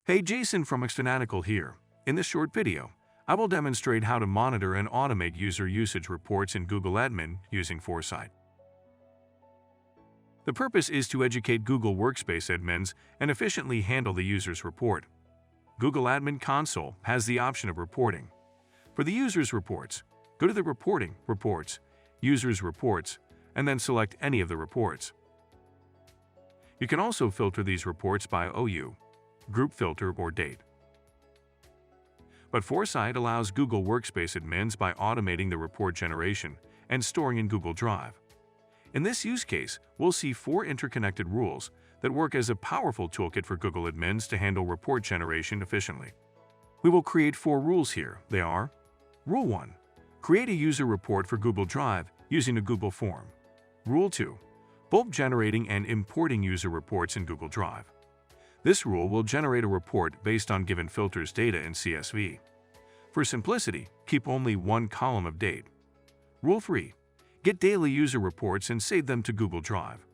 Hey, Jason from xFanatical here. In this short video, I will demonstrate how to monitor and automate user usage reports in Google Admin using Foresight. The purpose is to educate Google Workspace admins and efficiently handle the user's report. Google Admin Console has the option of reporting. For the user's reports, go to the Reporting, Reports, Users Reports, and then select any of the reports. You can also filter these reports by OU, group filter, or date. But Foresight allows Google Workspace admins by automating the report generation and storing in Google Drive. In this use case, we'll see 4 interconnected rules that work as a powerful toolkit for Google admins to handle report generation efficiently. We will create 4 rules here. They are: Rule 1. Create a user report for Google Drive using a Google form. Rule 2. Bulk generating and importing user reports in Google Drive. This rule will generate a report based on given filters data in CSV. For simplicity, keep only one column of date. Rule 3. Get daily user reports and save them to Google Drive.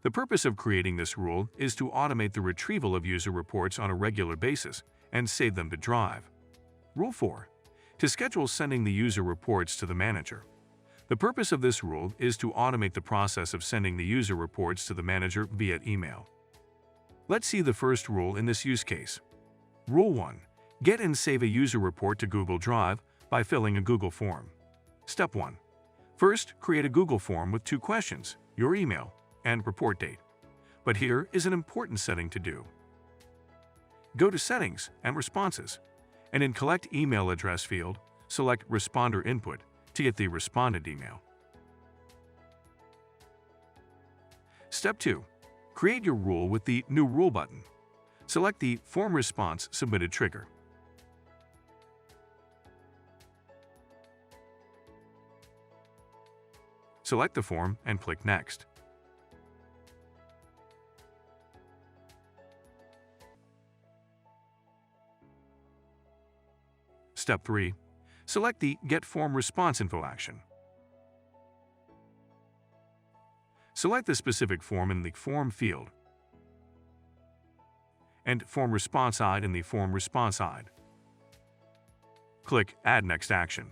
The purpose of creating this rule is to automate the retrieval of user reports on a regular basis and save them to Drive. Rule 4. To schedule sending the user reports to the manager. The purpose of this rule is to automate the process of sending the user reports to the manager via email. Let's see the first rule in this use case. Rule 1. Get and save a user report to Google Drive by filling a Google form. Step 1. First, create a Google form with 2 questions, your email, and report date. But here is an important setting to do. Go to Settings and Responses, and in Collect Email Address field, select Responder Input to get the responded email. Step 2. Create your rule with the New Rule button. Select the Form Response Submitted trigger. Select the form and click Next. Step 3. Select the Get Form Response Info action. Select the specific form in the Form field and Form Response ID in the Form Response ID. Click Add Next Action.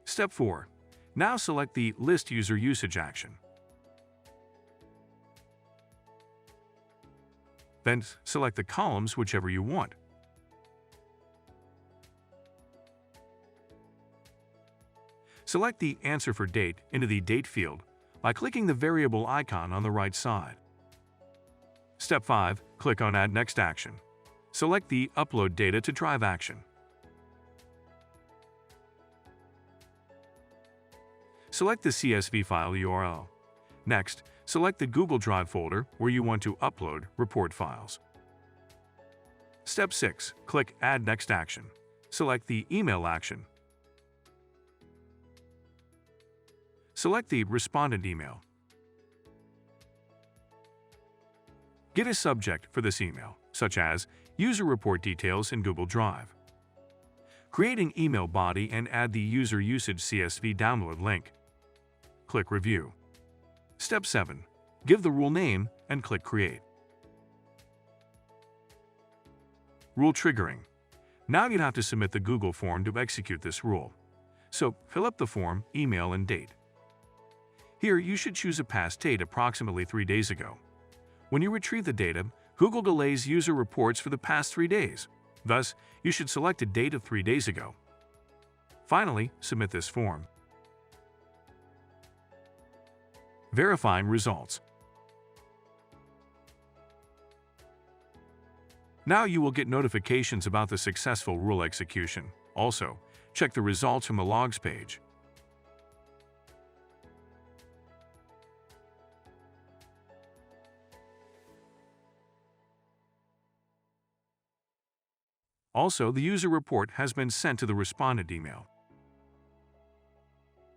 Step 4. Now select the List User Usage action. Then select the columns whichever you want. Select the Answer for Date into the Date field by clicking the variable icon on the right side. Step 5. Click on Add Next Action. Select the Upload Data to Drive action. Select the CSV file URL. Next, select the Google Drive folder where you want to upload report files. Step 6. Click Add Next Action. Select the Email action. Select the Respondent email. Get a subject for this email, such as User Report Details in Google Drive. Create an email body and add the User Usage CSV download link. Click Review. Step 7. Give the rule name and click Create. Rule Triggering. Now you'd have to submit the Google form to execute this rule. So fill up the form, email, and date. Here, you should choose a past date approximately 3 days ago. When you retrieve the data, Google delays user reports for the past 3 days. Thus, you should select a date of 3 days ago. Finally, submit this form. Verifying results. Now you will get notifications about the successful rule execution. Also, check the results from the Logs page. Also, the user report has been sent to the responded email.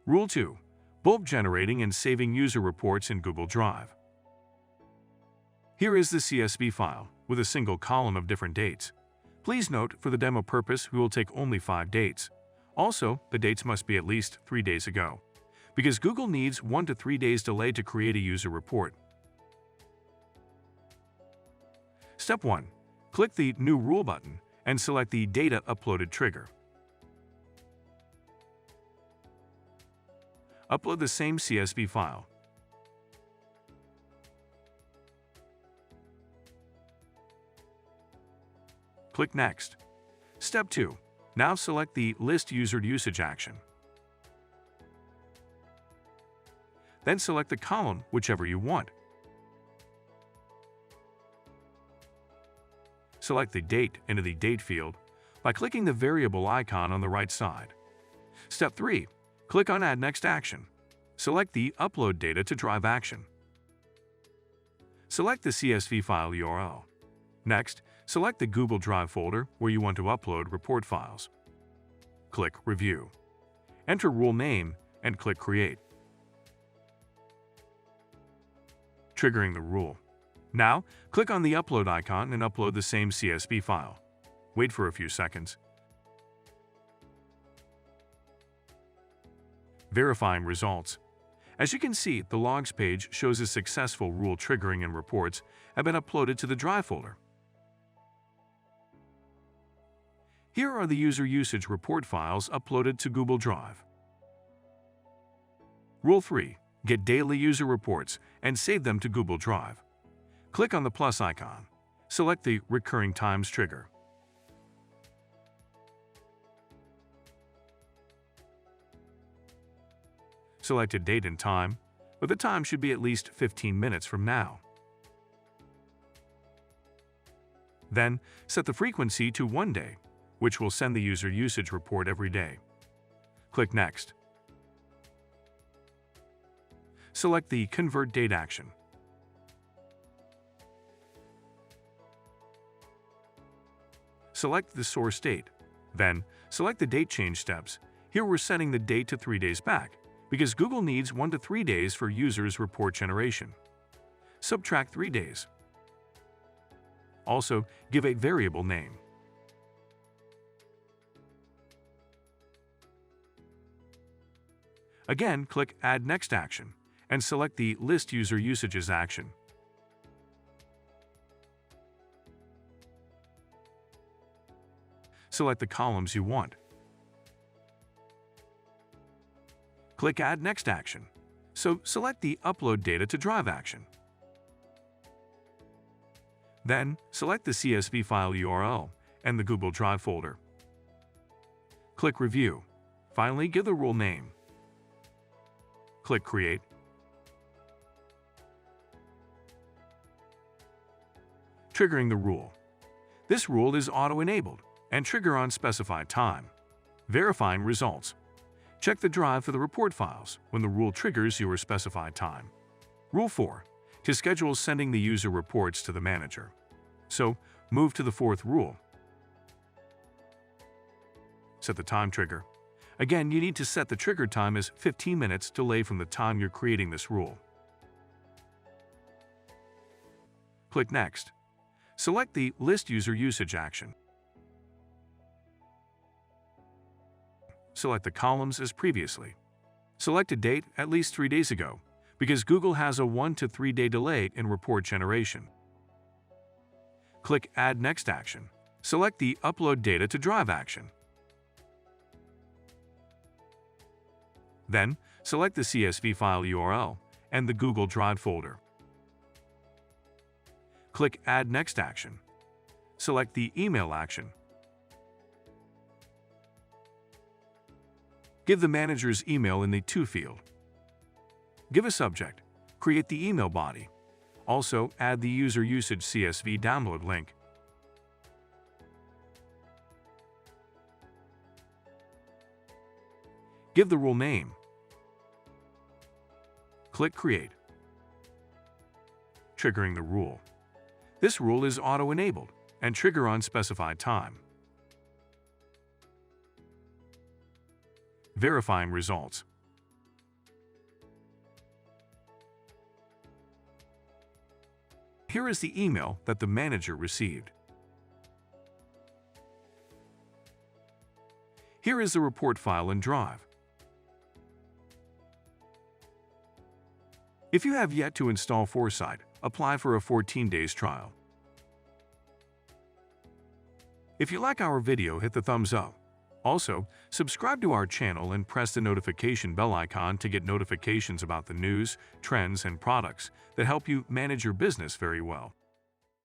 Rule 2. Bulk generating and saving user reports in Google Drive. Here is the CSV file with a single column of different dates. Please note, for the demo purpose, we will take only 5 dates. Also, the dates must be at least 3 days ago, because Google needs 1 to 3 days delay to create a user report. Step 1. click the New Rule button and select the Data Uploaded trigger. Upload the same CSV file. Click Next. Step 2. Now select the List User Usage action. Then select the column whichever you want. Select the date into the Date field by clicking the variable icon on the right side. Step 3. Click on Add Next Action. Select the Upload Data to Drive action. Select the CSV file URL. Next, select the Google Drive folder where you want to upload report files. Click Review. Enter rule name and click Create. Triggering the rule. Now, click on the Upload icon and upload the same CSV file. Wait for a few seconds. Verifying results. As you can see, the Logs page shows a successful rule triggering and reports have been uploaded to the Drive folder. Here are the user usage report files uploaded to Google Drive. Rule 3. Get daily user reports and save them to Google Drive. Click on the plus icon. Select the Recurring Times trigger. Select a date and time, but the time should be at least 15 minutes from now. Then, set the frequency to 1 day, which will send the user usage report every day. Click Next. Select the Convert Date action. Select the source date. Then, select the date change steps. Here we're setting the date to 3 days back, because Google needs 1 to 3 days for users' report generation. Subtract 3 days. Also, give a variable name. Again, click Add Next Action and select the List User Usages action. Select the columns you want. Click Add Next Action. So select the Upload Data to Drive action. Then, select the CSV file URL and the Google Drive folder. Click Review. Finally, give the rule name. Click Create. Triggering the rule. This rule is auto-enabled and trigger on specified time. Verifying results. Check the drive for the report files when the rule triggers your specified time. Rule 4. To schedule sending the user reports to the manager. So, move to the 4th rule. Set the time trigger. Again, you need to set the trigger time as 15 minutes delay from the time you're creating this rule. Click Next. Select the List User Usage action. Select the columns as previously. Select a date at least 3 days ago, because Google has a 1 to 3 day delay in report generation. Click Add Next action. Select the Upload Data to Drive action. Then, select the CSV file URL and the Google Drive folder. Click Add Next action. Select the Email action. Give the manager's email in the To field. Give a subject. Create the email body. Also, add the user usage CSV download link. Give the rule name. Click Create. Triggering the rule. This rule is auto-enabled and trigger on specified time. Verifying results. Here is the email that the manager received. Here is the report file in Drive. If you have yet to install Foresight, apply for a 14 days trial. If you like our video, hit the thumbs up. Also, subscribe to our channel and press the notification bell icon to get notifications about the news, trends, and products that help you manage your business very well.